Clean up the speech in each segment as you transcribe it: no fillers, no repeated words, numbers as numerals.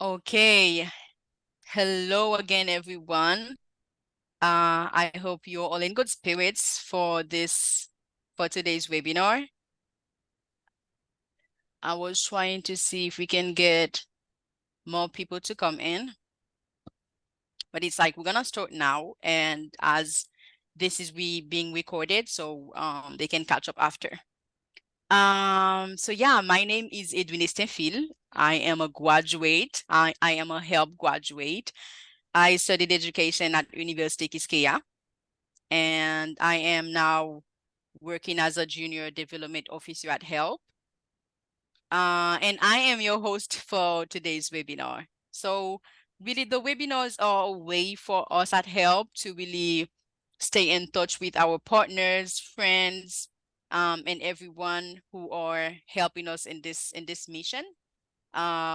Okay. Hello again, everyone. I hope you're all in good spirits for today's webinar. I was trying to see if we can get more people to come in, but it's like we're gonna start now, and as this is being recorded, so they can catch up after. So yeah, my name is Edwin Estenfil. I am a graduate. I am a HELP graduate. I studied education at University Quisqueya, and I am now working as a junior development officer at HELP. And I am your host for today's webinar. So really the webinars are a way for us at HELP to really stay in touch with our partners, friends, and everyone who are helping us in this mission,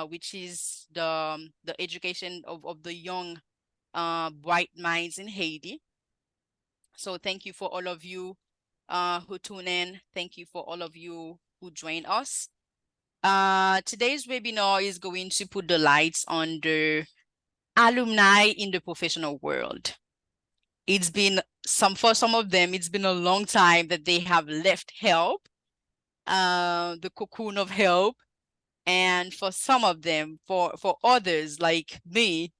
which is the education of the young bright minds in Haiti. So thank you for all of you who tune in. Thank you for all of you who join us. Today's webinar is going to put the lights on the alumni in the professional world. It's been for some of them, it's been a long time that they have left HELP, the cocoon of HELP. And for some of them, for others like me,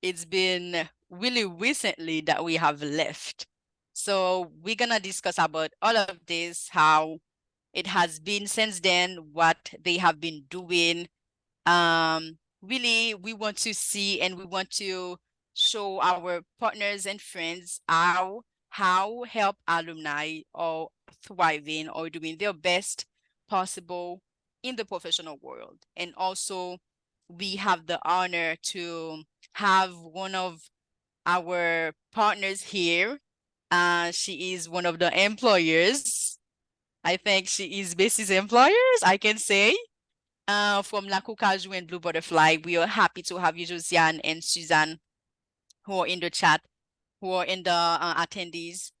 it's been really recently that we have left. So we're gonna discuss about all of this, how it has been since then, what they have been doing. Really, we want to see and we want to show our partners and friends how HELP alumni are thriving or doing their best possible in the professional world. And also, we have the honor to have one of our partners here. She is one of the employers. I think she is Bessie's employers, I can say. From La Cucaju and Blue Butterfly, we are happy to have you, Josiane and Suzanne, who are in the chat, who are in the attendees.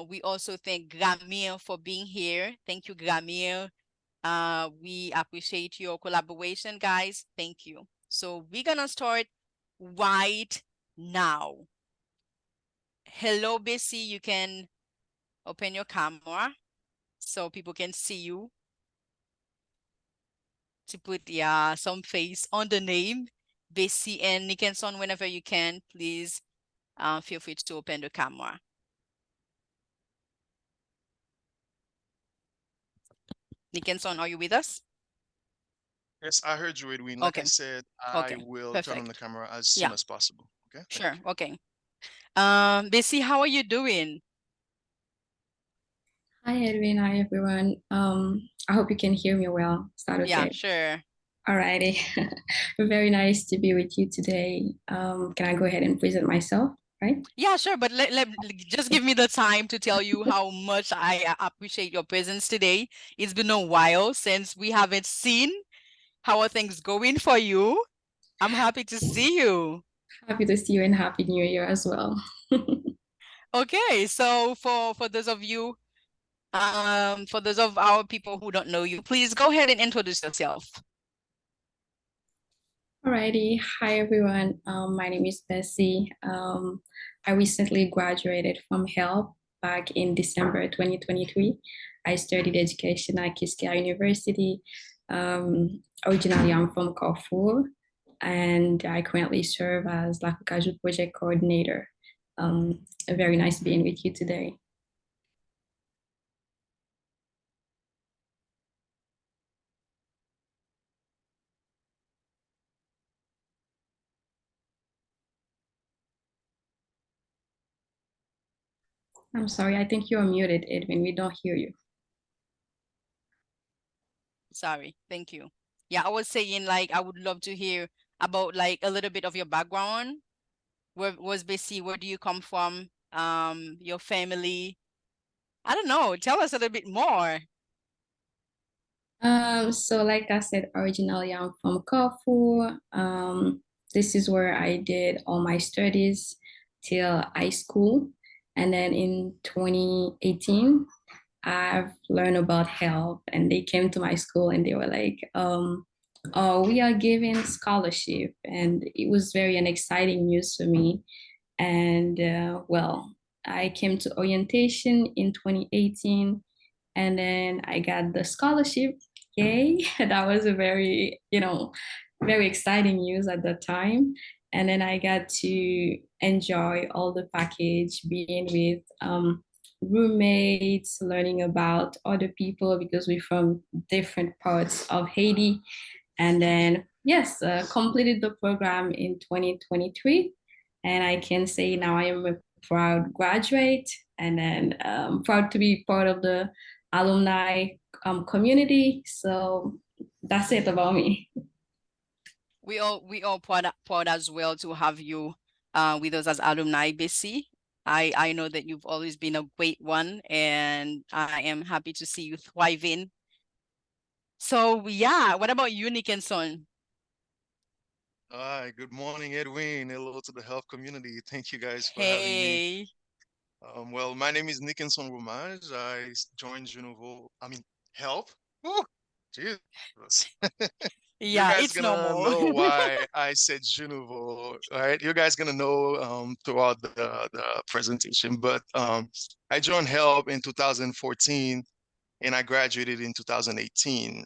We also thank Gramir for being here. Thank you, Gramir. We appreciate your collaboration, guys. Thank you. So we're gonna start right now. Hello, Bessie. You can open your camera so people can see you. To put some face on the name, Bessie and Nickenson. Whenever you can, please feel free to open the camera. Nickenson, are you with us? Yes, I heard you, Edwin. Like I Okay. said, I Okay. will turn on the Perfect. camera as soon Yeah. as possible. Okay. Sure. Okay. Bessie, how are you doing? Hi Edwin, hi everyone. I hope you can hear me well. Is that Yeah, okay? sure. Alrighty. Very nice to be with you today. Can I go ahead and present myself, right? Yeah, sure. But just give me the time to tell you how much I appreciate your presence today. It's been a while since we haven't seen. How are things going for you? I'm happy to see you. Happy to see you and Happy New Year as well. Okay, so for those of you, for those of our people who don't know you, please go ahead and introduce yourself. Alrighty. Hi everyone. My name is Bessie. I recently graduated from HELP back in December 2023. I studied education at Quisqueya University. Originally, I'm from Carrefour, and I currently serve as La Caju project coordinator. Very nice being with you today. I'm sorry, I think you're muted, Edwin. We don't hear you. Sorry, thank you. Yeah, I was saying like I would love to hear about like a little bit of your background. Where was Bessie? Where do you come from? Your family. I don't know. Tell us a little bit more. So like I said, originally I'm from Carrefour. This is where I did all my studies till high school. And then in 2018, I've learned about health and they came to my school and they were like, We are given scholarship, and it was very an exciting news for me. And well, I came to orientation in 2018, and then I got the scholarship. Yay! That was a very, very exciting news at the time. And then I got to enjoy all the package, being with roommates, learning about other people because we're from different parts of Haiti. And then, yes, completed the program in 2023. And I can say now I am a proud graduate, and then proud to be part of the alumni community. So that's it about me. We all proud as well to have you with us as alumni, Bessie. I know that you've always been a great one, and I am happy to see you thriving. So yeah, what about you, Nick and Son? Hi, good morning, Edwin. Hello to the health community. Thank you guys for having me. Hey, Well, my name is Nickinson Romage. Joined Junovo, Health. Woo! Jesus. You yeah, guys it's gonna normal. know why I said Junovo, right? You guys gonna know throughout the presentation. But I joined Help in 2014 and I graduated in 2018.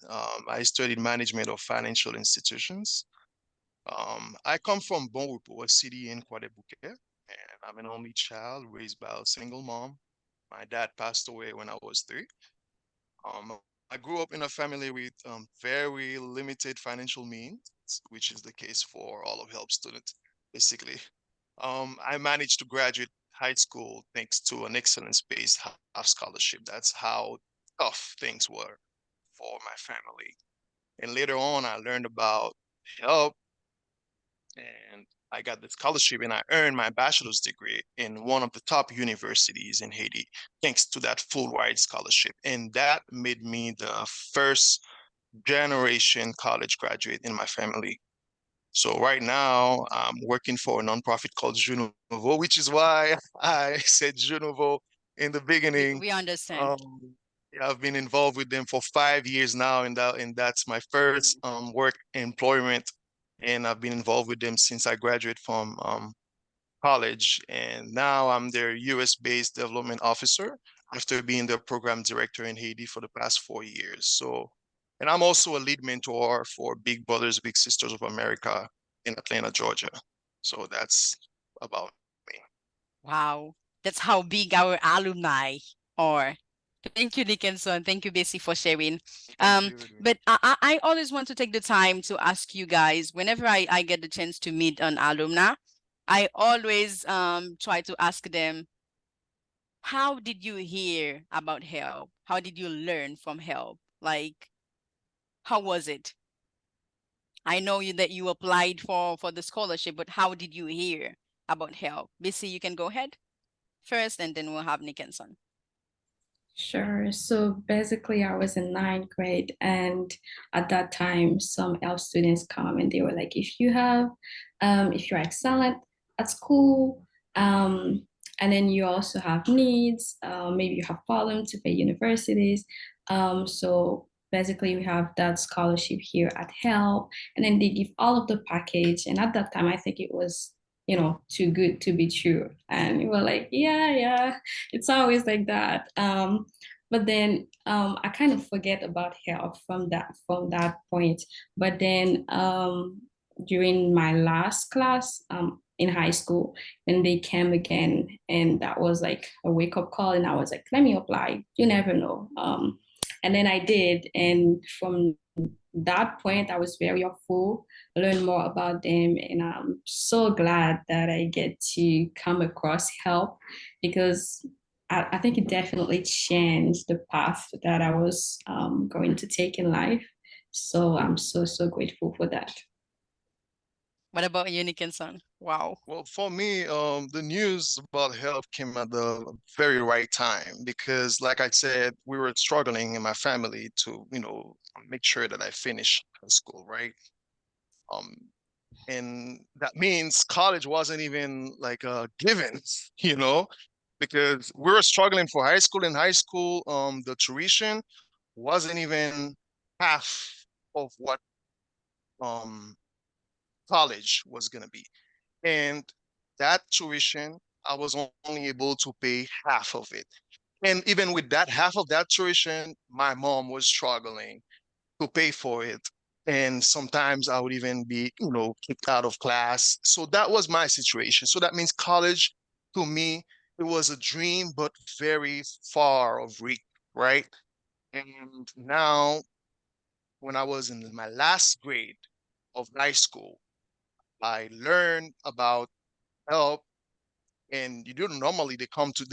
I studied management of financial institutions. I come from Bon Repos, a city in Croix-des-Bouquets, and I'm an only child raised by a single mom. My dad passed away when I was 3. I grew up in a family with very limited financial means, which is the case for all of HELP students, basically. I managed to graduate high school thanks to an excellence-based half scholarship. That's how tough things were for my family. And later on, I learned about HELP and I got the scholarship and I earned my bachelor's degree in one of the top universities in Haiti, thanks to that full ride scholarship. And that made me the first generation college graduate in my family. So right now I'm working for a nonprofit called Junovo, which is why I said Junovo in the we beginning. we understand. Um, yeah, I've been involved with them for 5 years now, and that's my first Mm. work employment. And I've been involved with them since I graduated from college. And now I'm their US based development officer after being their program director in Haiti for the past 4 years. So, and I'm also a lead mentor for Big Brothers, Big Sisters of America in Atlanta, Georgia. So that's about me. Wow, that's how big our alumni are. Thank you, Nick and Son. Thank you, Bessie, for sharing. Thank you, Edwin. But I always want to take the time to ask you guys, whenever I get the chance to meet an alumna, I always try to ask them, how did you hear about help? How did you learn from help? Like, how was it? I know you that you applied for the scholarship, but how did you hear about help? Bessie, you can go ahead first, and then we'll have Nick and Son. Sure. So basically, I was in ninth grade, and at that time, some ELF students come and they were like, if you're excellent at school, and then you also have needs, maybe you have problem to pay universities. So basically, we have that scholarship here at HELP, and then they give all of the package. And at that time, I think it was, too good to be true. And we were like, yeah, yeah, it's always like that. But then I kind of forget about health from that point. But then during my last class in high school, then they came again, and that was like a wake up call. And I was like, let me apply. You never know. And then I did, and from that point, I was very hopeful, learn more about them, and I'm so glad that I get to come across help because I think it definitely changed the path that I was going to take in life. So I'm so grateful for that. What about you, Nick and Son? Wow. Well, for me, the news about health came at the very right time because, like I said, we were struggling in my family to, make sure that I finish high school, right? Um, and that means college wasn't even like a given, you know, because we were struggling for high school. In high school, the tuition wasn't even half of what um college was gonna be. And that tuition, I was only able to pay half of it. And even with that half of that tuition, my mom was struggling to pay for it. And sometimes I would even be, kicked out of class. So that was my situation. So that means college to me, it was a dream, but very far of reach, right? And now, when I was in my last grade of high school, I learned about help. And you don't normally they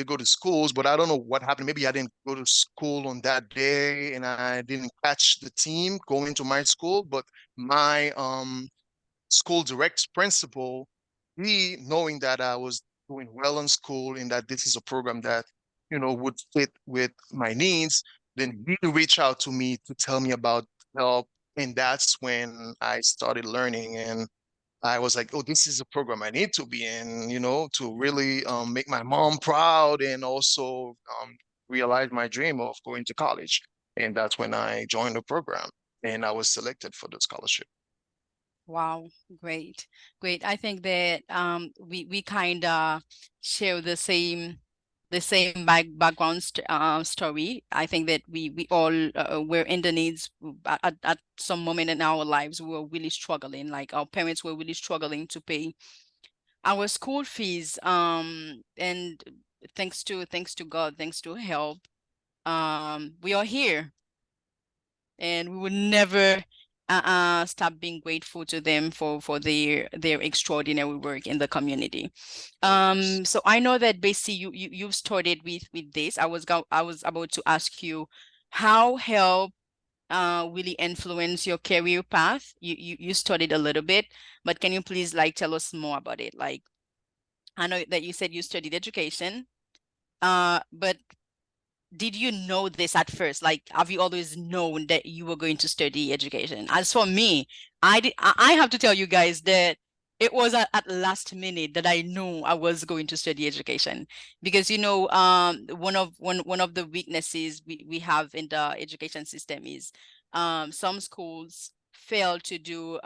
go to schools, but I don't know what happened. Maybe I didn't go to school on that day and I didn't catch the team going to my school. But my school direct principal, he knowing that I was doing well in school and that this is a program that, would fit with my needs, then he reached out to me to tell me about help. And that's when I started learning. And I was like, oh, this is a program I need to be in, to really make my mom proud and also realize my dream of going to college. And that's when I joined the program and I was selected for the scholarship. Wow, great, great. I think that we kind of share the same background story. I think that we all were in the needs at some moment in our lives. We were really struggling. Like our parents were really struggling to pay our school fees. And thanks to God, thanks to help, we are here, and we would never stop being grateful to them for their extraordinary work in the community. Yes. So I know that basically you started with this. I was about to ask you how help really influence your career path. You studied a little bit, but can you please like tell us more about it? Like, I know that you said you studied education, but did you know this at first? Like, have you always known that you were going to study education? As for me, I have to tell you guys that it was at last minute that I knew I was going to study education, because one of the weaknesses we have in the education system is some schools fail to do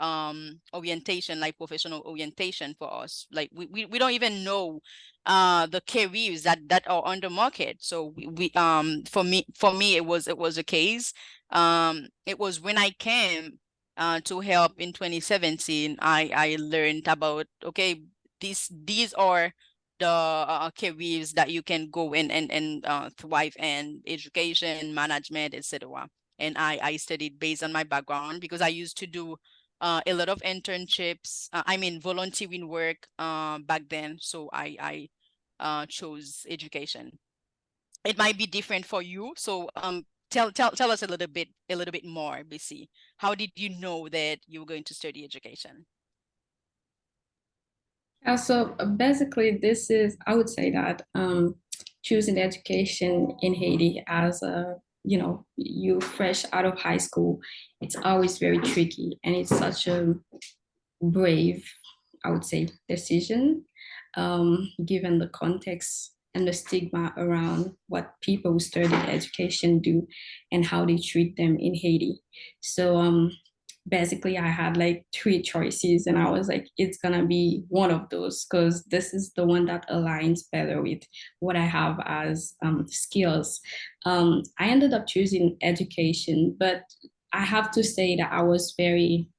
orientation, like professional orientation for us. Like we don't even know the careers that are on the market. So for me it was a case. It was when I came to help in 2017. I learned about, okay, these are the careers that you can go in and thrive in: education, management, etc. And I studied based on my background, because I used to do a lot of internships, I mean volunteering work back then. So I chose education. It might be different for you. So tell us a little bit more, BC. How did you know that you were going to study education? So basically, this is, I would say that choosing education in Haiti as you fresh out of high school, it's always very tricky, and it's such a brave, I would say, decision, given the context and the stigma around what people who study education do and how they treat them in Haiti. So basically I had like three choices, and I was like, it's gonna be one of those because this is the one that aligns better with what I have as skills. I ended up choosing education, but I have to say that I was very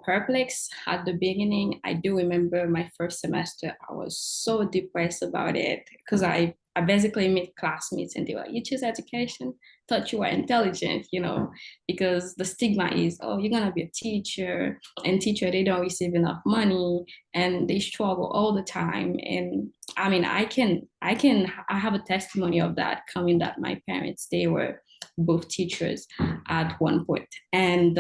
perplexed at the beginning. I do remember my first semester, I was so depressed about it because I basically met classmates and they were, you choose education, thought you were intelligent, because the stigma is, oh, you're going to be a teacher, and teacher, they don't receive enough money and they struggle all the time. And I mean, I have a testimony of that coming that my parents, they were both teachers at one point. And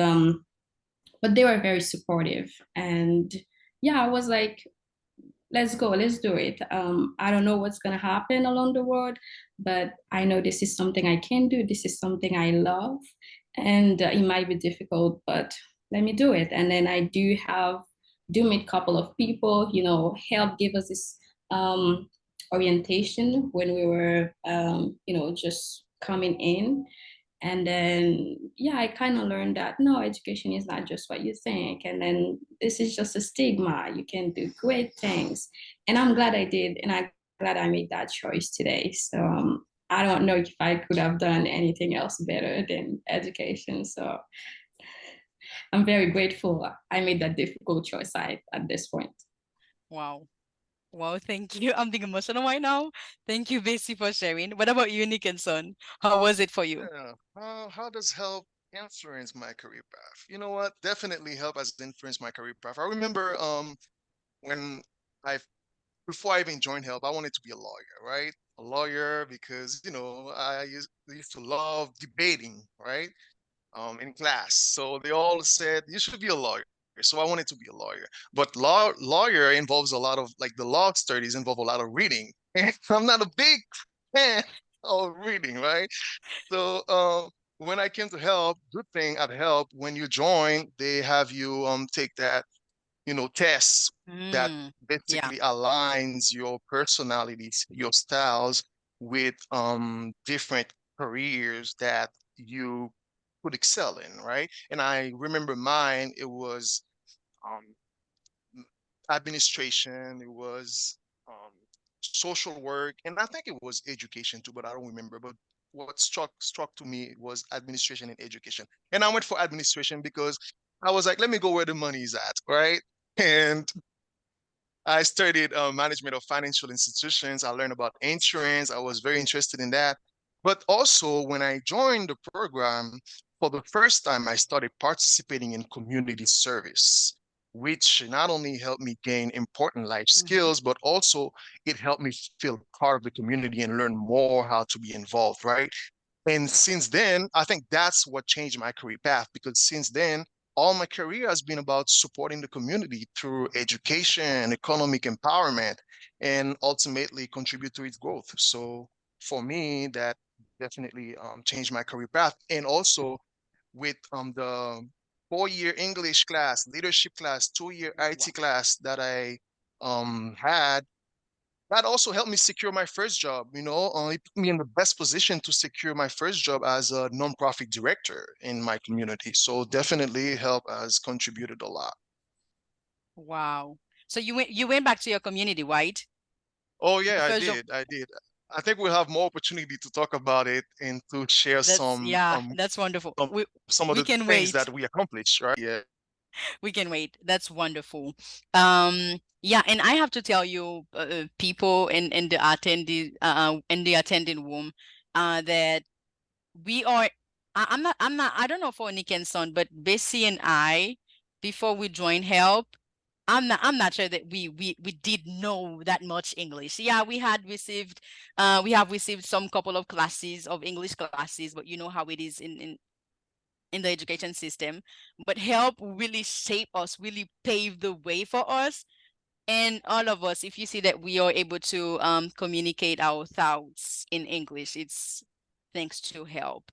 but they were very supportive. And yeah, I was like, let's go, let's do it. I don't know what's going to happen along the road, but I know this is something I can do. This is something I love. And it might be difficult, but let me do it. And then I do meet a couple of people, help give us this orientation when we were, just coming in. And then, yeah, I kind of learned that no, education is not just what you think. And then this is just a stigma. You can do great things. And I'm glad I did. And I'm glad I made that choice today. So I don't know if I could have done anything else better than education. So I'm very grateful I made that difficult choice at this point. Wow. Wow, thank you. I'm being emotional right now. Thank you, Bessie, for sharing. What about you, Nick and Son? How was it for you? Yeah. How does help influence my career path? You know what? Definitely help has influenced my career path. I remember when I before I even joined help, I wanted to be a lawyer, right? A lawyer because I used to love debating, right? In class. So they all said you should be a lawyer. So I wanted to be a lawyer. But lawyer involves a lot of like the law studies involve a lot of reading. And I'm not a big fan of reading, right? So when I came to help, good thing at help, when you join, they have you take that, tests that Yeah. basically aligns your personalities, your styles with different careers that you could excel in, right? And I remember mine, it was um, administration, it was um, social work, and I think it was education too, but I don't remember. But what struck to me was administration and education. And I went for administration because I was like, let me go where the money is at, right? And I studied management of financial institutions. I learned about insurance. I was very interested in that. But also, when I joined the program, for the first time, I started participating in community service, which not only helped me gain important life skills, but also it helped me feel part of the community and learn more how to be involved, right? And since then, I think that's what changed my career path because since then, all my career has been about supporting the community through education, economic empowerment, and ultimately contribute to its growth. So for me, that definitely changed my career path. And also with the 4-year English class, leadership class, 2-year IT class that I had, that also helped me secure my first job. It put me in the best position to secure my first job as a nonprofit director in my community. So definitely help has contributed a lot. Wow. So you went back to your community, right? Oh The yeah, I first job. did. I did. I think we'll have more opportunity to talk about it and to share That's some yeah, that's wonderful. some We some of we the can things wait. that we accomplished, right? Yeah. We can wait. That's wonderful. Yeah, and I have to tell you, people in the attending room, that we are. I'm not. I don't know for Nick and Son, but Bessie and I, before we joined Help, I'm not sure that we did know that much English. Yeah, we have received some couple of classes of English classes, but you know how it is in the education system. But Help really shape us, really pave the way for us. And all of us, if you see that we are able to communicate our thoughts in English, it's thanks to Help.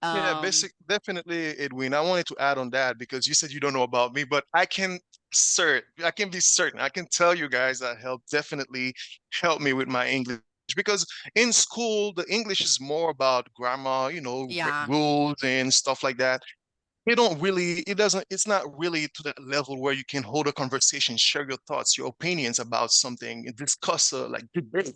Yeah, Um, definitely, Edwin. I wanted to add on that because you said you don't know about me, but I can be certain, I can tell you guys that help definitely helped me with my English because in school the English is more about grammar, yeah, rules and stuff like that. It's not really to that level where you can hold a conversation, share your thoughts, your opinions about something, and discuss like debate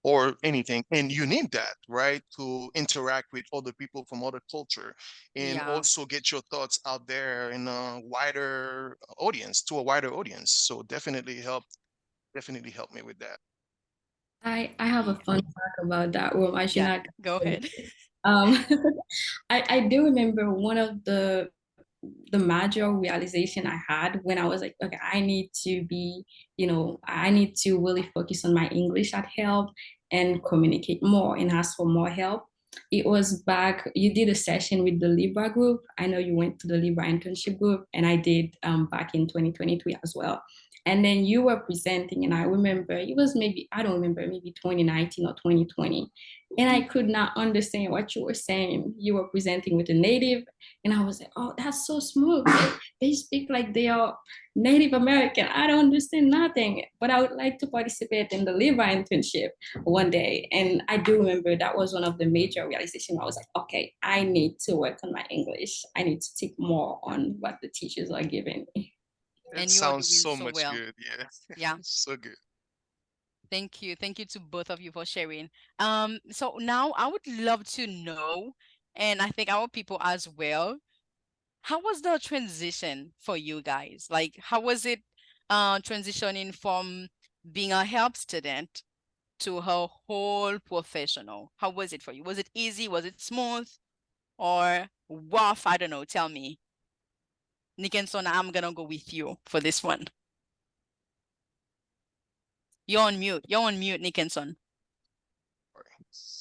or anything. And you need that, right? To interact with other people from other culture and yeah. also get your thoughts out there in a wider audience, to a wider audience. So definitely help me with that. I have a fun fact about that room. I should Yeah, not. go ahead. Um, I do remember one of the major realization I had when I was like, okay, I need to be, I need to really focus on my English at help and communicate more and ask for more help. It was back, you did a session with the Libra group. I know you went to the Libra internship group, and I did back in 2023 as well. And then you were presenting, and I remember it was maybe, I don't remember, maybe 2019 or 2020. And I could not understand what you were saying. You were presenting with a native, and I was like, oh, that's so smooth. They speak like they are Native American. I don't understand nothing, but I would like to participate in the Libra internship one day. And I do remember that was one of the major realizations. I was like, okay, I need to work on my English. I need to take more on what the teachers are giving me. It And you are sounds doing so so much well. good. Yeah. Yeah. So good. Thank you. Thank you to both of you for sharing. So now I would love to know, and I think our people as well, how was the transition for you guys? Like, how was it transitioning from being a help student to a whole professional? How was it for you? Was it easy? Was it smooth or rough? I don't know. Tell me. Nickenson, I'm gonna go with you for this one. You're on mute. You're on mute, Nickenson.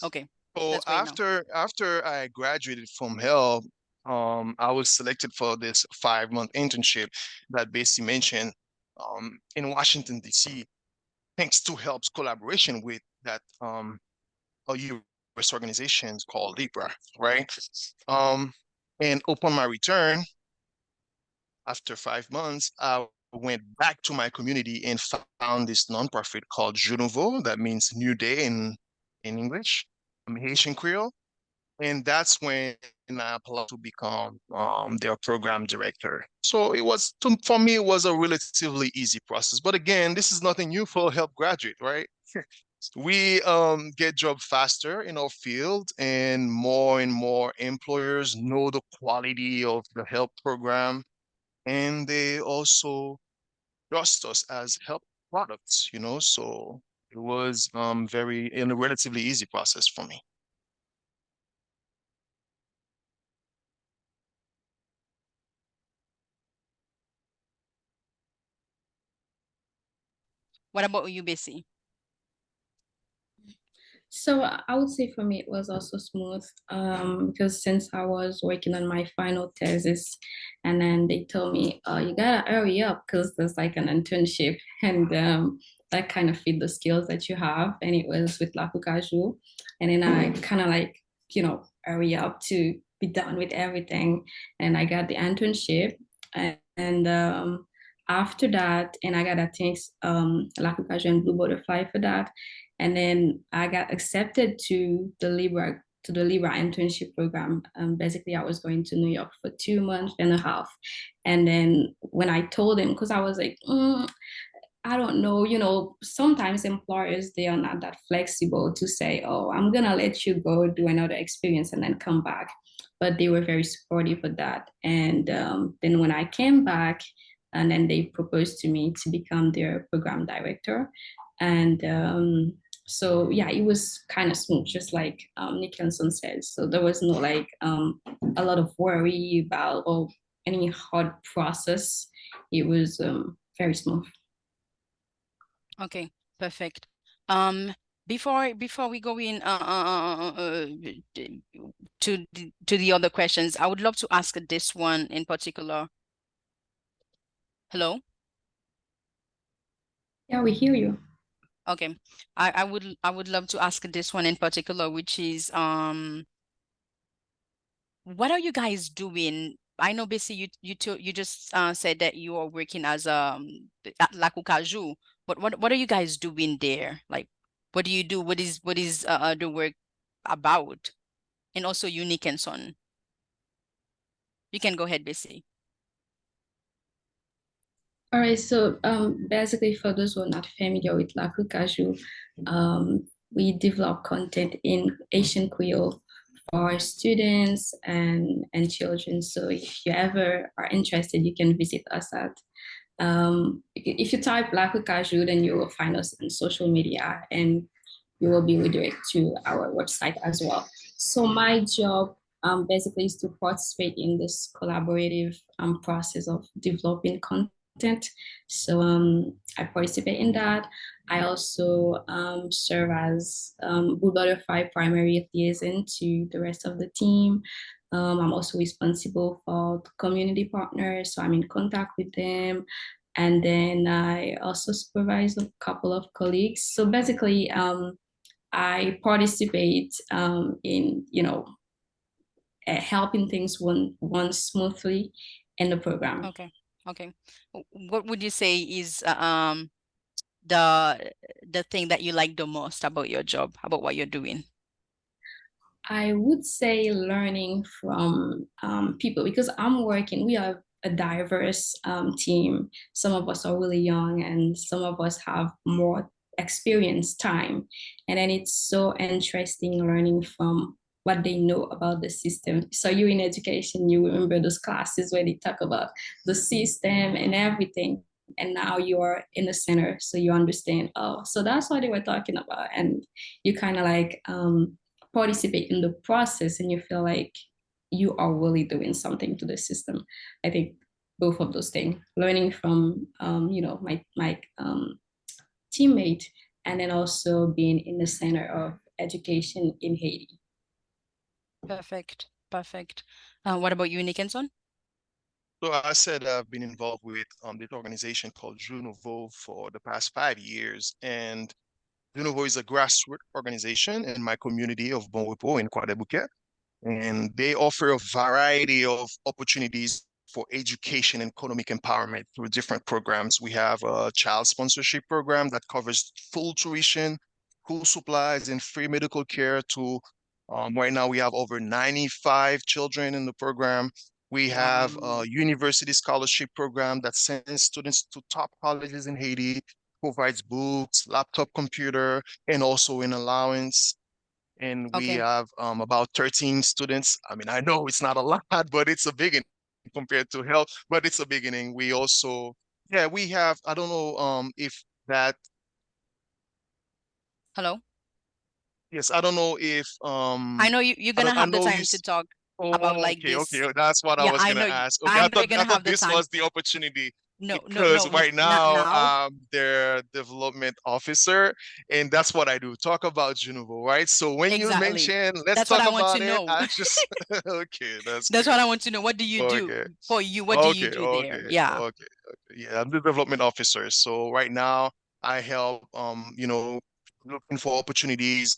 Okay, So that's great now. after I graduated from Hell, I was selected for this 5-month internship that Bessie mentioned in Washington, D.C., thanks to Help's collaboration with that a U.S. organization called Libra, right? Um, and upon my return, after 5 months, I went back to my community and found this nonprofit called Je Nouveau, that means New Day in English, Haitian Creole. And that's when I applied to become their program director. So for me, it was a relatively easy process. But again, this is nothing new for a help graduate, right? We get job faster in our field, and more employers know the quality of the help program, and they also trust us as help products, So it was very in a relatively easy process for me. What about you, Bessie? So I would say for me it was also smooth, because since I was working on my final thesis, and then they told me, you gotta hurry up because there's like an internship, and that kind of fit the skills that you have, and it was with La Caju, and then I kind of like, hurry up to be done with everything, and I got the internship, and after that, and I got, I think, La Caju and Blue Butterfly for that. And then I got accepted to the Libra internship program. Basically, I was going to New York for 2 months and a half. And then when I told him, because I was like, I don't know, sometimes employers, they are not that flexible to say, oh, I'm gonna let you go do another experience and then come back. But they were very supportive of that. And then when I came back, and then they proposed to me to become their program director. And so yeah, it was kind of smooth, just like Nicholson said. So there was no like a lot of worry about or any hard process. It was very smooth. Okay, perfect. Um, before we go in to the other questions, I would love to ask this one in particular. Hello? Yeah, we hear you. Okay. I would love to ask this one in particular, which is what are you guys doing? I know basically you just said that you are working as at La Cucaju, but what are you guys doing there? Like what do you do? What is the work about? And also Unique and Son. You can go ahead, Bessie. All right, so basically, for those who are not familiar with Laku Kaju, we develop content in Asian Creole for students and children. So if you ever are interested, you can visit us at if you type Laku Kaju, then you will find us on social media, and you will be redirected to our website as well. So my job basically is to participate in this collaborative process of developing content. So I participate in that. I also serve as Blue Butterfly primary liaison to the rest of the team. I'm also responsible for community partners, so I'm in contact with them. And then I also supervise a couple of colleagues. So basically, I participate in, helping things run smoothly in the program. Okay. Okay. What would you say is the thing that you like the most about your job, about what you're doing? I would say learning from people because we are a diverse team. Some of us are really young and some of us have more experience time. And then it's so interesting learning from what they know about the system. So you in education, you remember those classes where they talk about the system and everything. And now you're in the center, so you understand, oh, so that's what they were talking about. And you kind of like participate in the process and you feel like you are really doing something to the system. I think both of those things, learning from my teammate and then also being in the center of education in Haiti. Perfect. Perfect. What about you, Nickinson? So I said I've been involved with this organization called Junovo for the past 5 years, and Junovo is a grassroots organization in my community of Bon Repos in Croix-des-Bouquets, and they offer a variety of opportunities for education and economic empowerment through different programs. We have a child sponsorship program that covers full tuition, school supplies, and free medical care to right now we have over 95 children in the program. We have Wow. a university scholarship program that sends students to top colleges in Haiti, provides books, laptop computer, and also an allowance. And we Okay. have about 13 students. I mean, I know it's not a lot, but it's a beginning compared to health, but it's a beginning. We also, yeah, we have, I don't know if that, Hello? yes, I don't know if, I know you're I gonna don't, I have the know you, time to talk about oh, like okay, this. okay. That's what I Yeah, was I gonna know ask. Okay, I know you're I gonna thought have the this time. was the opportunity No, no, because no, right not now now. I'm their development officer, and that's what I do. Talk about Junuvo, right? So when you Exactly. mention, let's That's what talk I want to about it. know. I just okay, that's That's what good. I want to know. What do you do Okay. for you? What do you Okay, do there? okay, Yeah. okay, okay. Yeah, I'm the development officer. So right now I help looking for opportunities,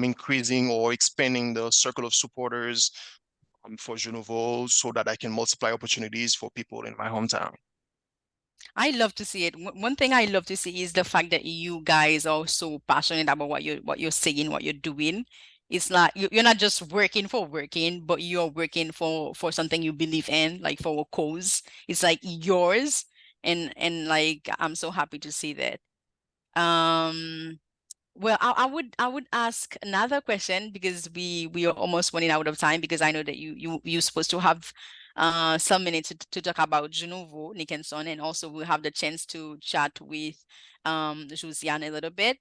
increasing or expanding the circle of supporters for Junovo so that I can multiply opportunities for people in my hometown. I love to see it. One thing I love to see is the fact that you guys are so passionate about what you're saying, what you're doing. It's not you're not just working for working, but you're working for something you believe in, like for a cause. It's like yours, and like I'm so happy to see that. Um, well, I would ask another question because we are almost running out of time because I know that you're supposed to have some minutes to talk about Junuvo, Nickinson, and also we'll have the chance to chat with Josiane a little bit.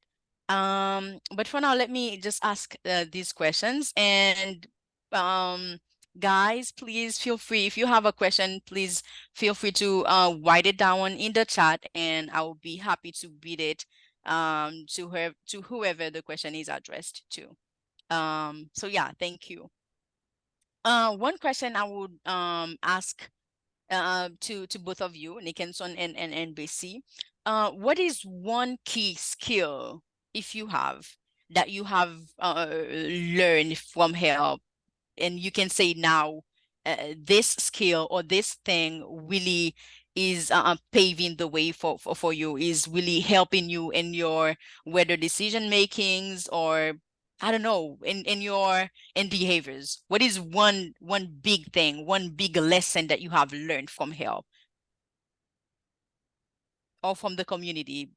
But for now, let me just ask these questions and um guys, please feel free if you have a question, please feel free to write it down in the chat and I will be happy to read it to whoever the question is addressed to. So yeah, thank you. One question I would ask to both of you, Nickinson and BC. What is one key skill, if you have, that you have learned from help and you can say now this skill or this thing really is paving the way for you, is really helping you in your whether decision makings or I don't know in your in behaviors. What is one big thing, one big lesson that you have learned from help or from the community?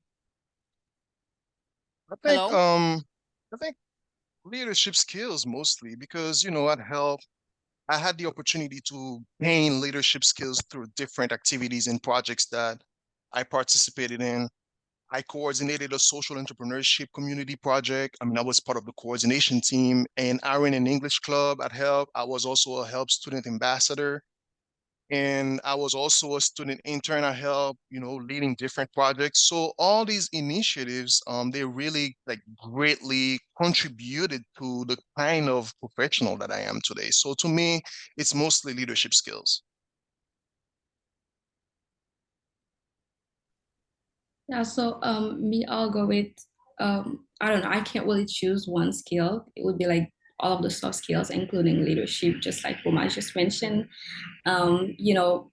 I think Hello? I think leadership skills mostly because at Help I had the opportunity to gain leadership skills through different activities and projects that I participated in. I coordinated a social entrepreneurship community project. I mean, I was part of the coordination team and I ran an English club at Help. I was also a Help student ambassador. And I was also a student intern at Help, leading different projects. So all these initiatives, they really like greatly contributed to the kind of professional that I am today. So to me, it's mostly leadership skills. Yeah, so me, I'll go with I don't know, I can't really choose one skill. It would be like all of the soft skills, including leadership, just like Puma just mentioned. You know,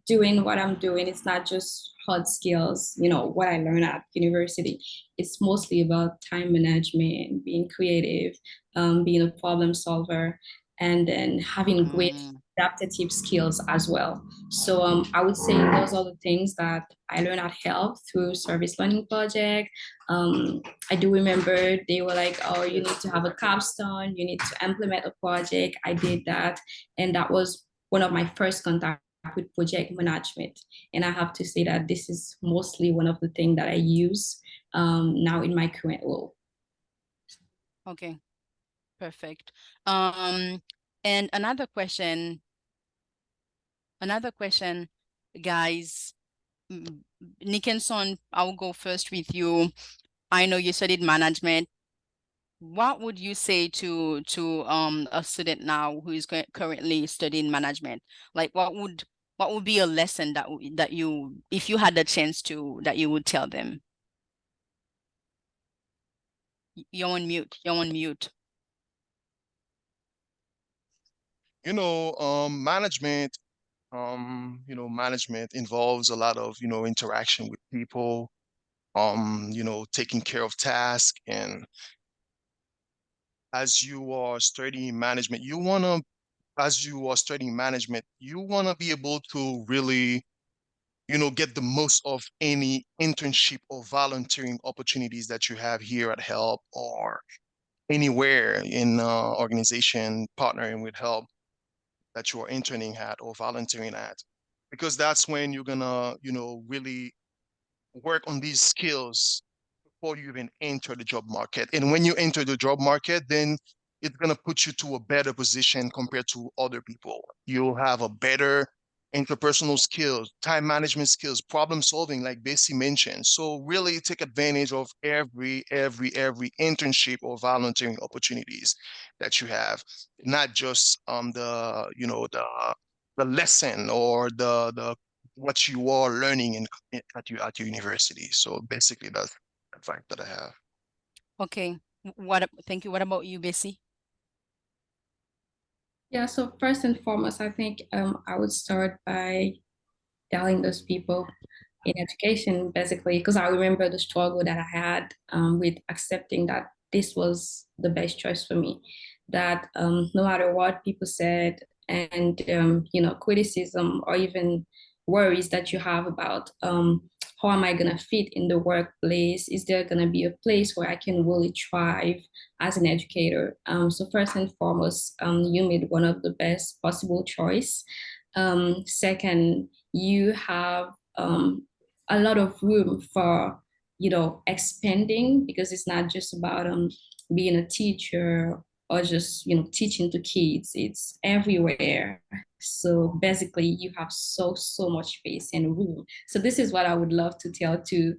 doing what I'm doing, it's not just hard skills, you know, what I learned at university. It's mostly about time management, being creative, being a problem solver, and then having great Mm, adaptive skills as well. So I would say those are the things that I learned at Help through service learning project. Um, I do remember they were like, oh, you need to have a capstone, you need to implement a project. I did that, and that was one of my first contacts with project management. And I have to say that this is mostly one of the things that I use now in my current role. okay, perfect. Um, and another question, guys. Nick and Son, I'll go first with you. I know you studied management. What would you say to a student now who is currently studying management? Like what would be a lesson that you, if you had the chance to, that you would tell them? You're on mute. You're on mute. Management, management involves a lot of, interaction with people, taking care of tasks. And as you are studying management, you want to be able to really, get the most of any internship or volunteering opportunities that you have here at Help or anywhere in organization partnering with Help that you are interning at or volunteering at, because that's when you're gonna, really work on these skills before you even enter the job market. And when you enter the job market, then it's going to put you to a better position compared to other people. You'll have a better interpersonal skills, time management skills, problem solving, like Bessie mentioned. So really take advantage of every internship or volunteering opportunities that you have, not just the lesson or the what you are learning at your university. So basically, that's the fact that I have. Okay. Thank you. What about you, Bessie? Yeah, so first and foremost, I think I would start by telling those people in education, basically, because I remember the struggle that I had with accepting that this was the best choice for me. That no matter what people said, and criticism or even worries that you have about how am I gonna fit in the workplace? Is there gonna be a place where I can really thrive as an educator? So first and foremost, you made one of the best possible choice. Second, you have a lot of room for expanding, because it's not just about being a teacher or just teaching to kids. It's everywhere. So basically you have so much space and room. So this is what I would love to tell to,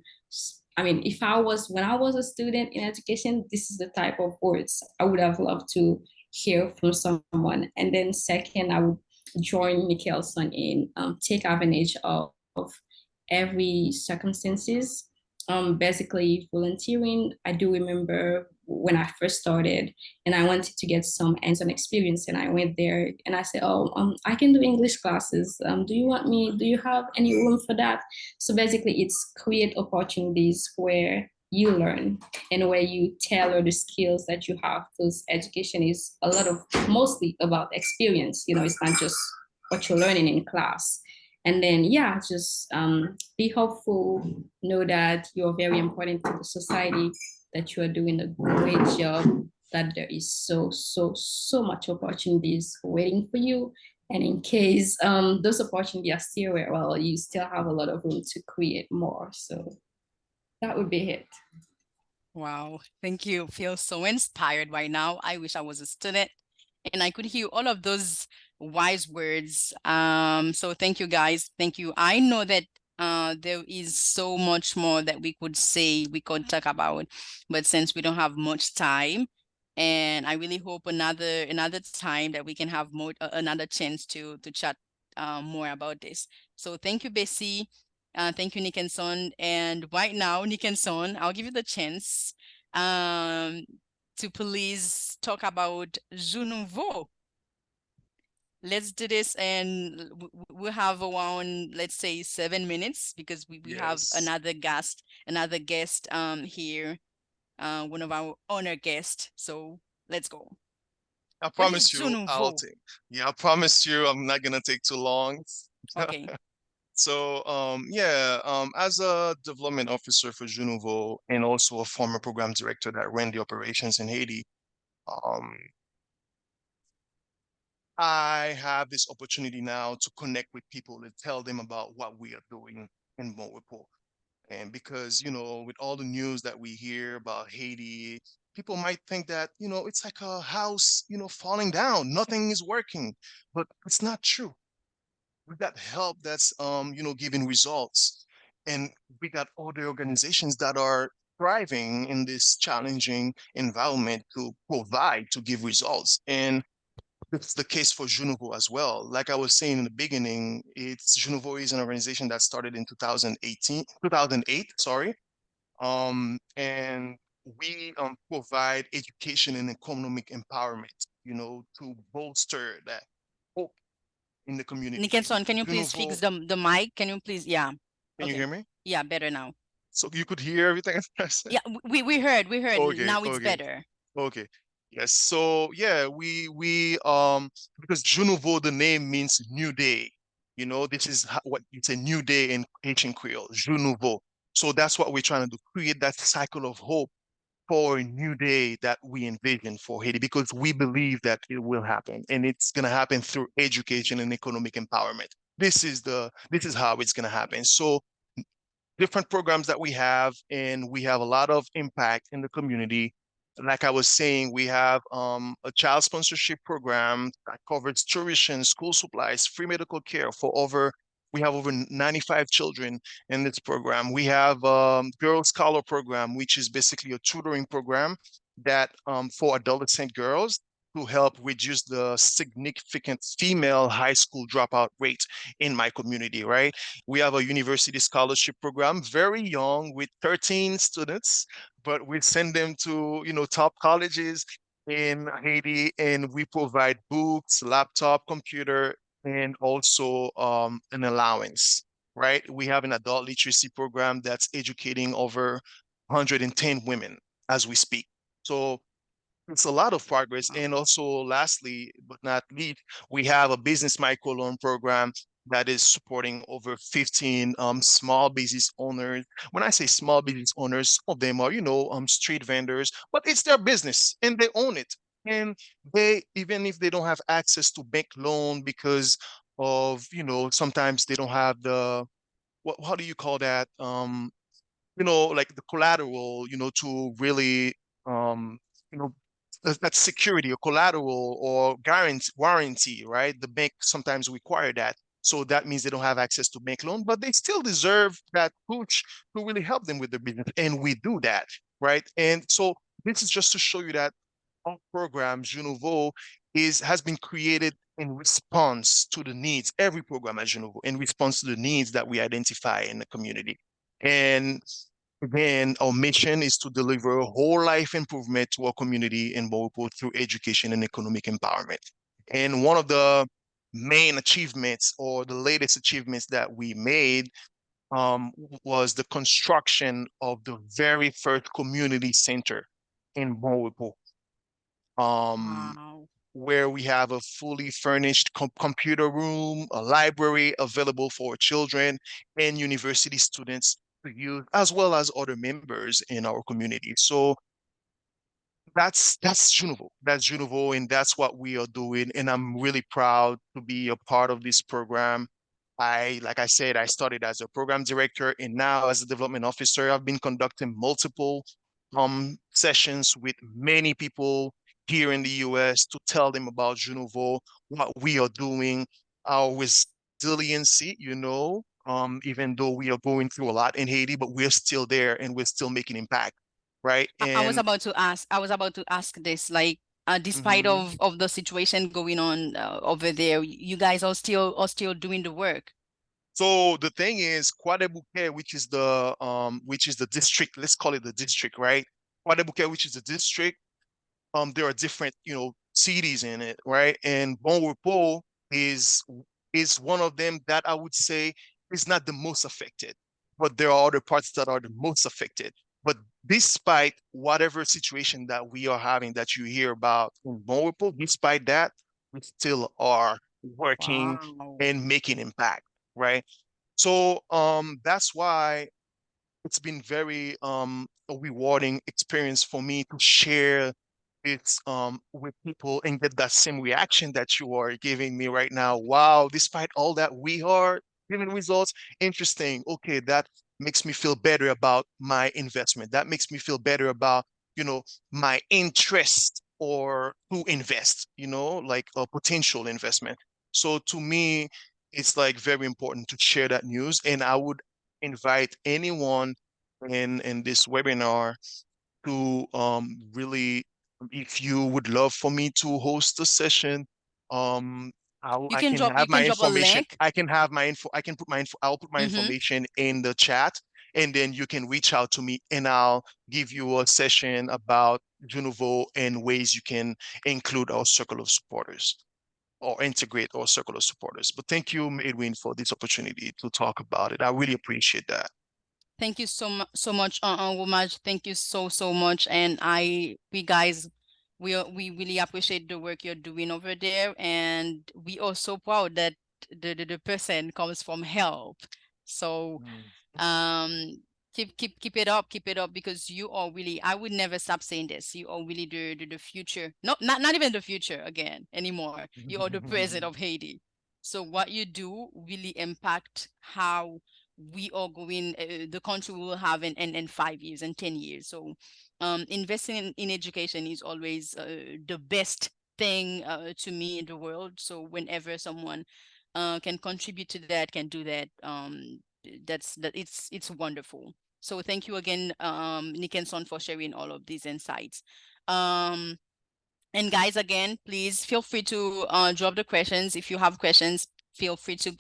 I mean, if I was when I was a student in education, this is the type of words I would have loved to hear from someone. And then second, I would join Michelson in take advantage of every circumstances. Basically volunteering. I do remember when I first started and I wanted to get some hands-on experience, and I went there and I said, oh, I can do English classes. Do you have any room for that? So basically it's create opportunities where you learn and where you tailor the skills that you have, because education is a lot of mostly about experience. It's not just what you're learning in class. And then yeah, just be hopeful, know that you're very important to the society, that you are doing a great job, that there is so much opportunities waiting for you. And in case those opportunities are still there, well, you still have a lot of room to create more. So that would be it. Wow, thank you. Feel so inspired right now. I wish I was a student and I could hear all of those wise words. So thank you guys. Thank you. I know that there is so much more that we could say, we could talk about, but since we don't have much time, and I really hope another time that we can have more another chance to chat more about this. So thank you, Bessie. Thank you, Nick and Son. And right now, Nick and Son, I'll give you the chance to please talk about Jeu Nouveau. Let's do this, and we'll have around, let's say, 7 minutes, because we have Yes. another guest here, one of our honor guests. So let's go. I What promise is Jeu you, I'll Nouveau? take. Yeah, I promise you, I'm not gonna take too long. Okay. So, yeah, as a development officer for Junovo and also a former program director that ran the operations in Haiti, um, I have this opportunity now to connect with people and tell them about what we are doing in Montreal. And because, with all the news that we hear about Haiti, people might think that, it's like a house, falling down, nothing is working, but it's not true. We got help that's giving results, and we got other organizations that are thriving in this challenging environment to provide to give results. And it's the case for Junovo as well. Like I was saying in the beginning, it's Junovo is an organization that started in 2008, sorry. And we provide education and economic empowerment, to bolster that hope in the community. Nick and Son, can you please Junovo, fix the mic? Can you please? Yeah. can you Okay. hear me? Yeah, better now. So you could hear everything I said? Yeah, we heard. Okay, Now it's okay, better. okay. Yes. So yeah, we because Junovo, the name means new day. This is what it's a new day in Haitian Creole, Junovo. So that's what we're trying to do, create that cycle of hope for a new day that we envision for Haiti, because we believe that it will happen, and it's gonna happen through education and economic empowerment. This is how it's gonna happen. So different programs that we have, and we have a lot of impact in the community. Like I was saying, we have a child sponsorship program that covers tuition, school supplies, free medical care we have over 95 children in this program. We have Girl Scholar program, which is basically a tutoring program that for adolescent girls to help reduce the significant female high school dropout rate in my community, right? We have a university scholarship program, very young, with 13 students, but we send them to, top colleges in Haiti, and we provide books, laptop, computer, and also an allowance, right? We have an adult literacy program that's educating over 110 women as we speak. So it's a lot of progress. Wow. And also, lastly, but not least, we have a business microloan program that is supporting over 15 small business owners. When I say small business owners, some of them are, street vendors, but it's their business and they own it. And even if they don't have access to bank loan because of, sometimes they don't have how do you call that? Like the collateral, to really, um, you know, that security or collateral or warranty, right? The bank sometimes require that. So that means they don't have access to bank loan, but they still deserve that push to really help them with their business. And we do that, right? And so this is just to show you that our program, Junovo, has been created in response to the needs, every program at Junovo, in response to the needs that we identify in the community. And again, our mission is to deliver whole life improvement to our community in Bowipo through education and economic empowerment. And one of the main achievements or the latest achievements that we made was the construction of the very first community center in Bowipo. Um, Wow. where we have a fully furnished computer room, a library available for children and university students to use, as well as other members in our community. So that's Junovo. That's Junovo, and that's what we are doing. And I'm really proud to be a part of this program. Like I said, I started as a program director, and now as a development officer, I've been conducting multiple sessions with many people here in the US to tell them about Junovo, what we are doing, our resiliency, even though we are going through a lot in Haiti, but we're still there and we're still making impact, right? I was And about to ask. I was about to ask this. Like, despite mhm, of the situation going on over there, you guys are still doing the work. So the thing is, Croix-des-Bouquets, which is the district, let's call it the district, right? Croix-des-Bouquets, which is the district, there are different, cities in it, right? And Bon Repos is one of them that I would say is not the most affected, but there are other parts that are the most affected. But despite whatever situation that we are having that you hear about in Bon Repos, despite that, we still are working Wow. and making impact, right? So that's why it's been very a rewarding experience for me to share it with people and get that same reaction that you are giving me right now. Wow, despite all that, we are giving results. Interesting. Okay, that makes me feel better about my investment. That makes me feel better about, you know, my interest or to invest, like a potential investment. So to me, it's like very important to share that news. And I would invite anyone in this webinar to really, if you would love for me to host a session, um You I can can drop have you my can drop a information. link. I can have my info. I can put my info. I'll put my Mm-hmm. information in the chat, and then you can reach out to me, and I'll give you a session about Junuvo and ways you can include our circle of supporters or integrate our circle of supporters. But thank you, Edwin, for this opportunity to talk about it. I really appreciate that. Thank you so much, Womaj. Thank you so much. And we guys, we really appreciate the work you're doing over there, and we are so proud that the person comes from help. So Mm. um keep it up, because you are really, I would never stop saying this, you are really the future. No, not even the future again anymore, you are the president of Haiti. So what you do really impact how we are going, the country will have in 5 years and 10 years. So investing in education is always the best thing to me in the world. So whenever someone can contribute to that, can do that, it's wonderful. So thank you again, Nick and Son, for sharing all of these insights. um and guys, again, please feel free to drop the questions. If you have questions, feel free to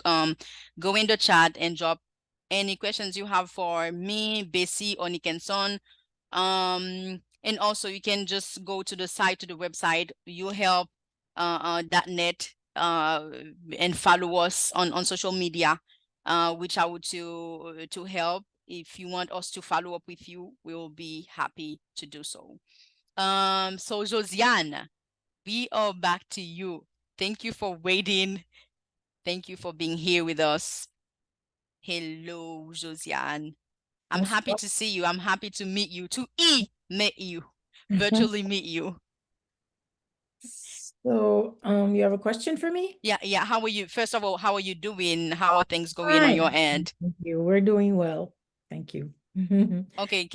go in the chat and drop any questions you have for me, Bessie, or Nick and Son. And also you can just go to the site, to the website, youhelp.net, and follow us on social media, which out to help. If you want us to follow up with you, we'll be happy to do so. So Josiane, we are back to you. Thank you for waiting. Thank you for being here with us. Hello, Josiane. I'm happy Bonsoir. to see you. I'm happy to meet you, meet you, virtually meet you. So, you have a question for me? Yeah. How are you? First of all, how are you doing? How are things going on your Fine. end? Thank you. We're doing well. Thank you. Okay,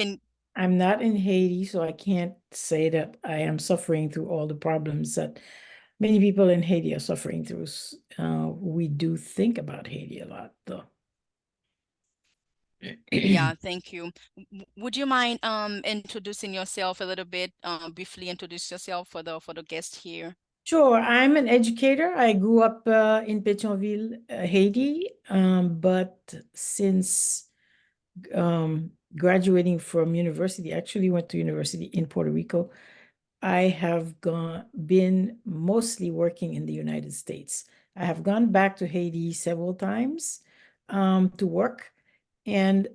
I'm not in Haiti, so I can't say that I am suffering through all the problems that many people in Haiti are suffering through. We do think about Haiti a lot, though. yeah, thank you. Would you mind introducing yourself a little bit, briefly introduce yourself for the guest here? Sure, I'm an educator. I grew up in Pétionville, Haiti, but since graduating from university, actually went to university in Puerto Rico. I have been mostly working in the United States. I have gone back to Haiti several times to work, and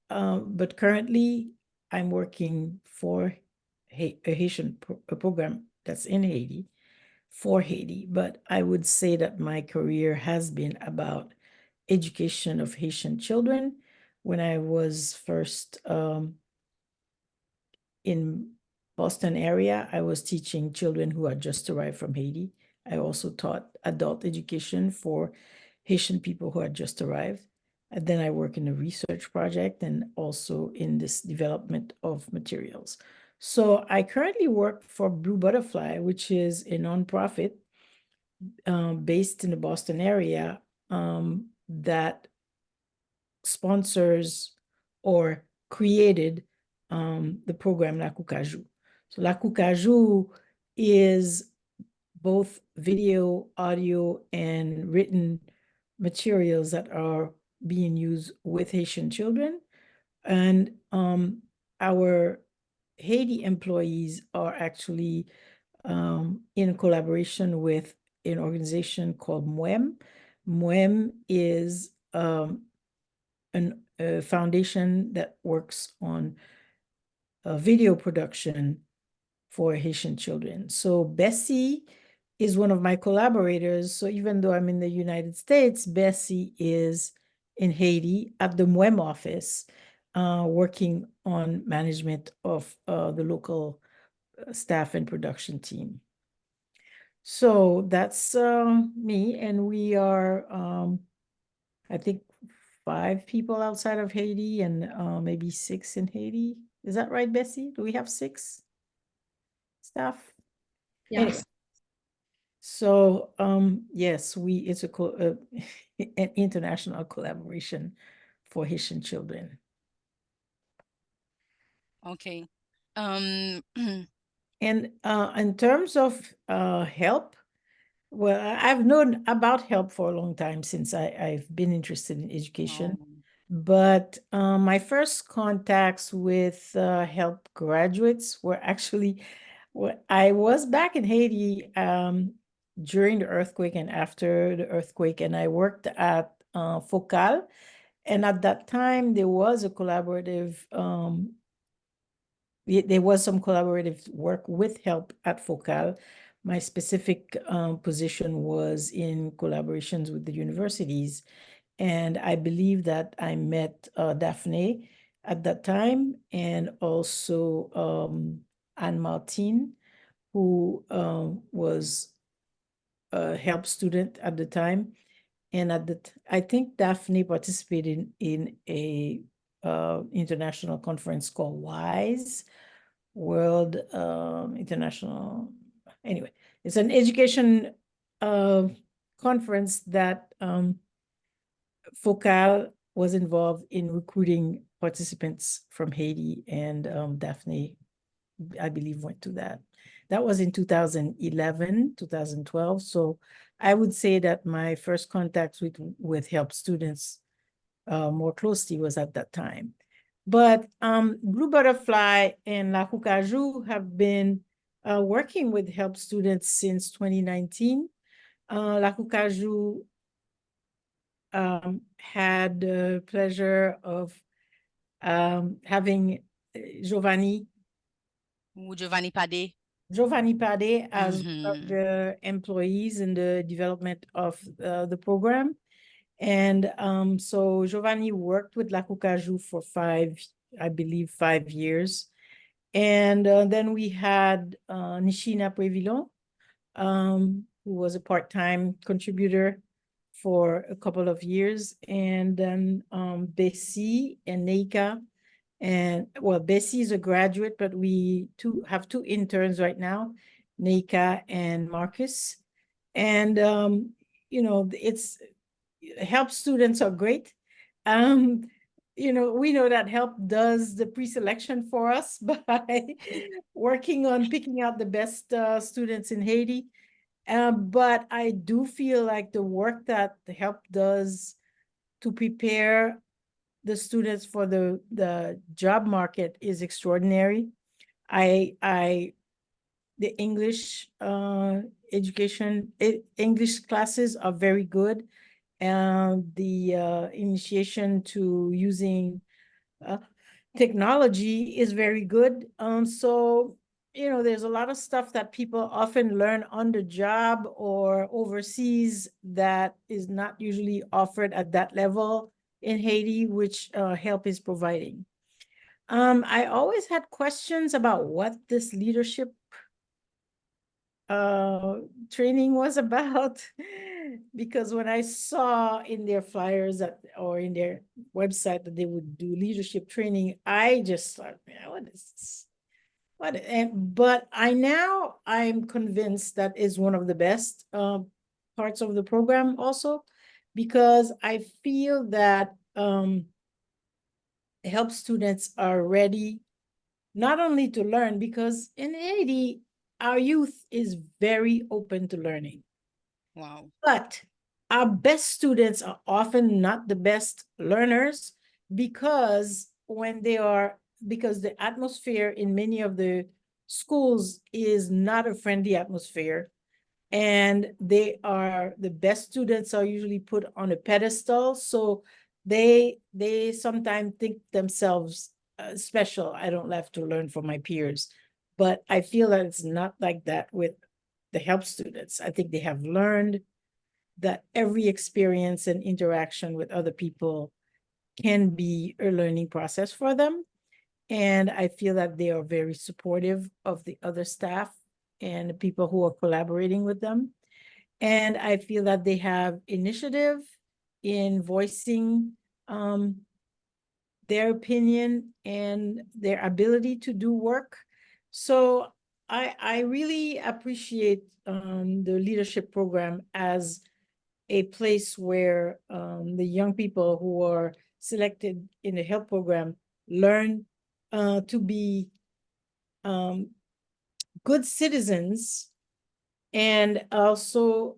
but currently I'm working for a Haitian a program that's in Haiti for Haiti. But I would say that my career has been about education of Haitian children. When I was first in Boston area, I was teaching children who had just arrived from Haiti. I also taught adult education for Haitian people who had just arrived. And then I work in a research project and also in this development of materials. So I currently work for Blue Butterfly, which is a nonprofit based in the Boston area that sponsors or created the program La Cucajou. So La Cucajou is both video, audio, and written materials that are being used with Haitian children. And our Haiti employees are actually in collaboration with an organization called MWEM. MWEM is a foundation that works on video production for Haitian children. So Bessie is one of my collaborators. So even though I'm in the United States, Bessie is in Haiti at the MWEM office, working on management of the local staff and production team. So that's me, and we are, I think, 5 people outside of Haiti and maybe 6 in Haiti. Is that right, Bessie? Do we have 6 staff? Yes. Anyway, so yes, it's an international collaboration for Haitian children. Okay. And in terms of help, well, I've known about help for a long time since I've been interested in education. But my first contacts with help graduates were actually, I was back in Haiti during the earthquake and after the earthquake, and I worked at Focal. And at that time, there was a collaborative, there was some collaborative work with help at Focal. My specific position was in collaborations with the universities. And I believe that I met Daphne at that time, and also Anne Martin, who was a help student at the time. And I think Daphne participated in a international conference called WISE, World International. Anyway, it's an education conference that Focal was involved in recruiting participants from Haiti, and Daphne, I believe, went to that. That was in 2011, 2012. So I would say that my first contact with help students more closely was at that time. But Blue Butterfly and La Cucajou have been working with help students since 2019. La Cucajou had the pleasure of having Giovanni Pade. Giovanni Pade as one of Mhm. the employees in the development of the program. And so Giovanni worked with La Cucajou for 5 years. And then we had Nishina Previllon, who was a part-time contributor for a couple of years. And then Bessie and Neika. And well, Bessie is a graduate, but we have 2 interns right now, Neika and Marcus. And it's help students are great. We know that help does the pre-selection for us by working on picking out the best students in Haiti. But I do feel like the work that the help does to prepare the students for the job market is extraordinary. The English education, English classes are very good. And the initiation to using technology is very good. So, there's a lot of stuff that people often learn on the job or overseas that is not usually offered at that level in Haiti, which help is providing. I always had questions about what this leadership training was about, because when I saw in their flyers or in their website that they would do leadership training, I just thought, man, what is this? But I'm convinced that is one of the best parts of the program also, because I feel that help students are ready not only to learn, because in Haiti, our youth is very open to learning. Wow. But our best students are often not the best learners because because the atmosphere in many of the schools is not a friendly atmosphere, and the best students are usually put on a pedestal, so they sometimes think themselves special. I don't have to learn from my peers, but I feel that it's not like that with the help students. I think they have learned that every experience and interaction with other people can be a learning process for them. And I feel that they are very supportive of the other staff and the people who are collaborating with them. And I feel that they have initiative in voicing their opinion and their ability to do work. So I really appreciate the leadership program as a place where the young people who are selected in the help program learn to be good citizens, and also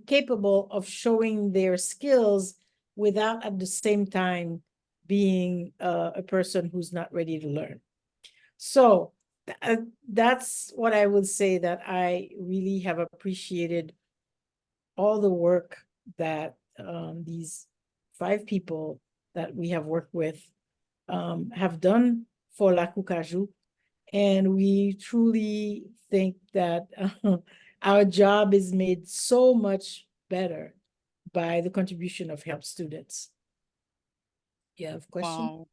capable of showing their skills without at the same time being a person who's not ready to learn. So that's what I would say, that I really have appreciated all the work that these 5 people that we have worked with have done for La Cucaju. And we truly think that our job is made so much better by the contribution of help students. You have a question? Wow.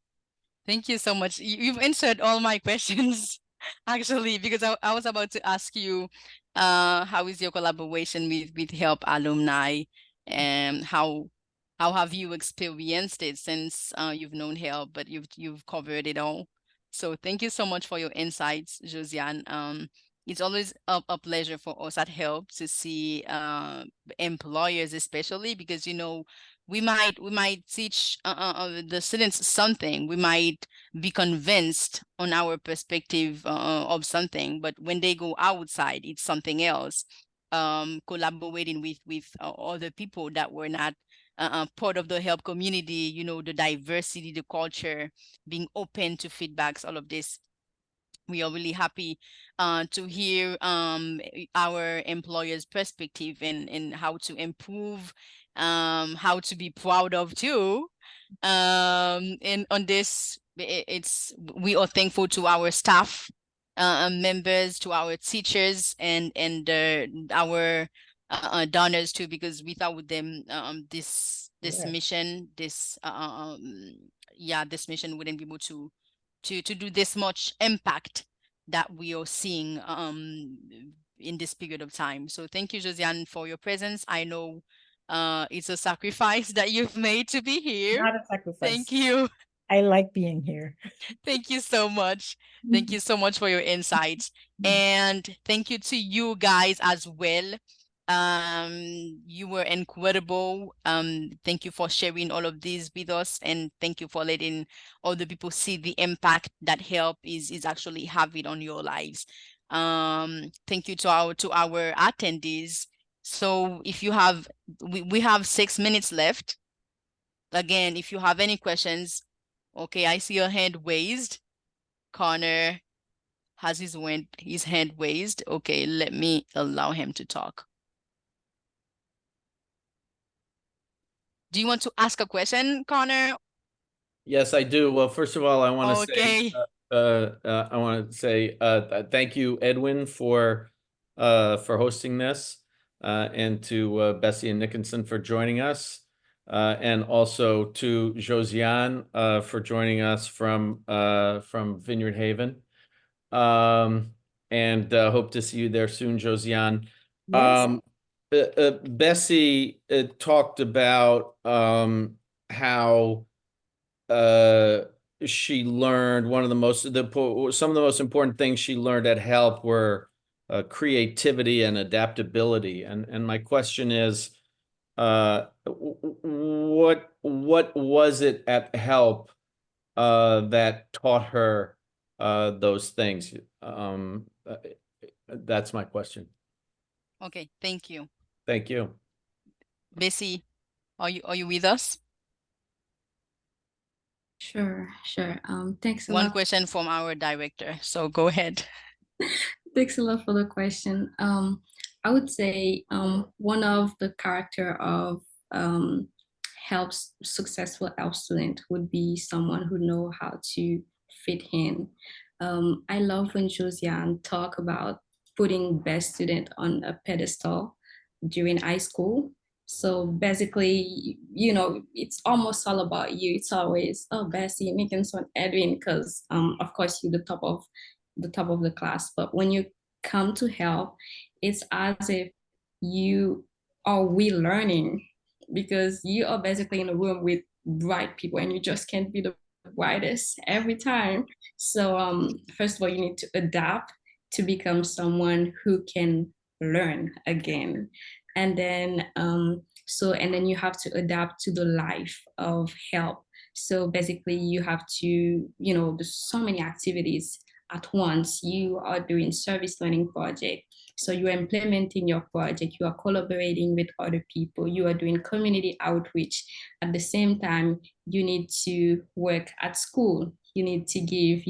Thank you so much. You've answered all my questions, actually, because I was about to ask you, how is your collaboration with Help Alumni, and how have you experienced it since you've known Help, but you've covered it all. So thank you so much for your insights, Josiane. It's always a pleasure for us at Help to see employers, especially because we might teach the students something. We might be convinced on our perspective of something, but when they go outside, it's something else. Collaborating with other people that were not part of the help community, the diversity, the culture, being open to feedbacks, all of this. We are really happy to hear our employers' perspective and how to improve, how to be proud of too. And on this, we are thankful to our staff members, to our teachers, and our donors too, because without them, this Yes. mission, this mission wouldn't be able to do this much impact that we are seeing in this period of time. So thank you, Josiane, for your presence. I know it's a sacrifice that you've made to be here. Not a sacrifice. Thank you. I like being here. Thank you so much. Thank you so much for your insights. And thank you to you guys as well. You were incredible. Thank you for sharing all of these with us, and thank you for letting other people see the impact that help is actually having on your lives. Thank you to our attendees. So if you have, we have 6 minutes left. Again, if you have any questions, okay, I see your hand raised. Connor has his hand raised. Okay, let me allow him to talk. Do you want to ask a question, Connor? Yes, I do. Well, first of all, I want to say, Okay. thank you, Edwin, for hosting this, and to Bessie and Nickinson for joining us, and also to Josiane for joining us from Vineyard Haven. And hope to see you there soon, Josiane. Yes. Bessie talked about how she learned some of the most important things she learned at Help were creativity and adaptability. And my question is, what was it at Help that taught her those things? That's my question. Okay, thank you. Thank you. Bessie, are you with us? Sure. Thanks a One lot. question from our director, so go ahead. Thanks a lot for the question. I would say one of the character of um, helps successful health student would be someone who know how to fit in. I love when Josiane talk about putting best student on a pedestal during high school. So basically, it's almost all about you. It's always, oh, Bessie, making some Edwin, because of course you're the top of the class. But when you come to help, it's as if you are relearning, because you are basically in a room with bright people and you just can't be the brightest every time. So first of all, you need to adapt to become someone who can learn again. And then and then you have to adapt to the life of help. So basically you have to, there's so many activities at once. You are doing service learning project, so you are implementing your project, you are collaborating with other people, you are doing community outreach. At the same time, you need to work at school, you need to give,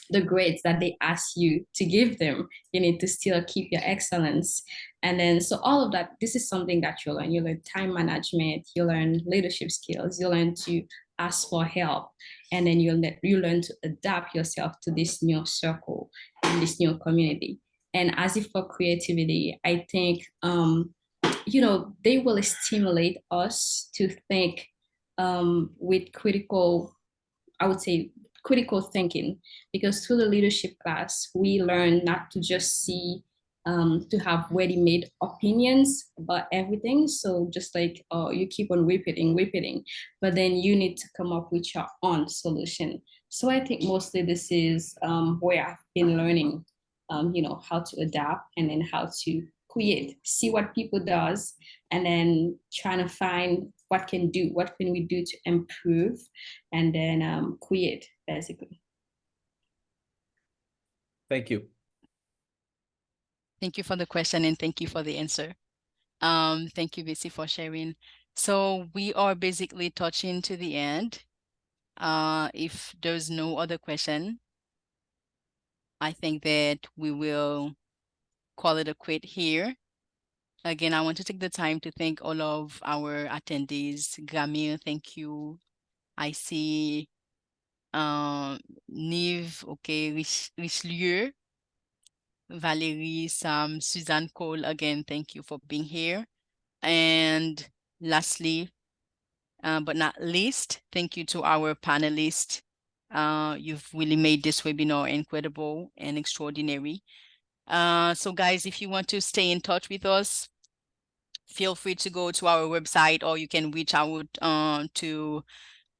the grades that they ask you to give them. You need to still keep your excellence. And then, so all of that, this is something that you learn. You learn time management, you learn leadership skills, you learn to ask for help. And then you learn to adapt yourself to this new circle and this new community. And as if for creativity, I think, they will stimulate us to think with I would say, critical thinking, because through the leadership class, we learn not to just see, to have ready-made opinions about everything. So just like you keep on repeating, but then you need to come up with your own solution. So I think mostly this is where I've been learning, how to adapt and then how to create, see what people does, and then trying to find what can we do to improve, and then create, basically. Thank you. Thank you for the question and thank you for the answer. Thank you, Bessie, for sharing. So we are basically touching to the end. If there's no other question, I think that we will call it a quit here. Again, I want to take the time to thank all of our attendees. Gamil, thank you. I see Nive, okay, Richelieu, Valérie, Sam, Suzanne Cole, again, thank you for being here. And lastly, but not least, thank you to our panelists. You've really made this webinar incredible and extraordinary. So guys, if you want to stay in touch with us, feel free to go to our website, or you can reach out to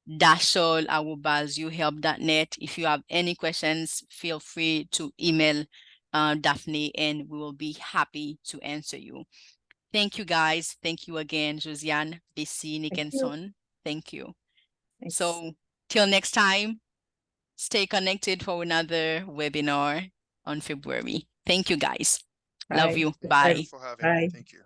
dashol@youhelp.net. If you have any questions, feel free to email Daphne and we will be happy to answer you. Thank you, guys. Thank you again, Josiane, Bessie, Nickinson. Thank you. Thanks. So till next time, stay connected for another webinar on February. Thank you, guys. Love Bye. you. Bye. Bye. Thank you for having me. Bye. Thank you.